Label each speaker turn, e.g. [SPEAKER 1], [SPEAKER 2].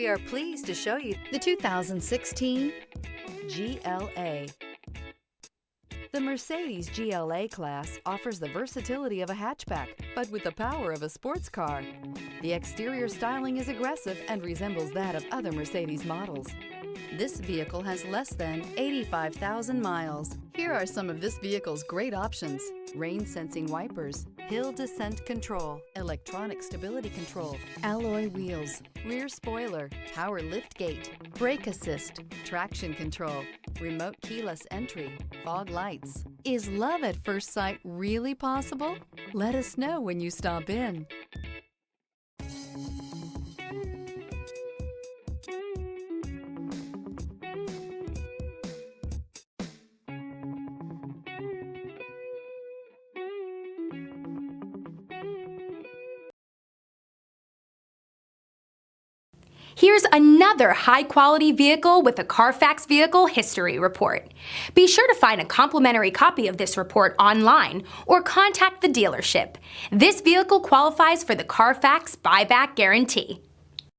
[SPEAKER 1] We are pleased to show you the 2016 GLA. The Mercedes GLA class offers the versatility of a hatchback, but with the power of a sports car. The exterior styling is aggressive and resembles that of other Mercedes models. This vehicle has less than 85,000 miles. Here are some of this vehicle's great options: rain-sensing wipers, hill descent control, electronic stability control, alloy wheels, rear spoiler, power liftgate, brake assist, traction control, remote keyless entry, fog lights. Is love at first sight really possible? Let us know when you stop in.
[SPEAKER 2] Here's another high-quality vehicle with a Carfax Vehicle History Report. Be sure to find a complimentary copy of this report online or contact the dealership. This vehicle qualifies for the Carfax Buyback Guarantee.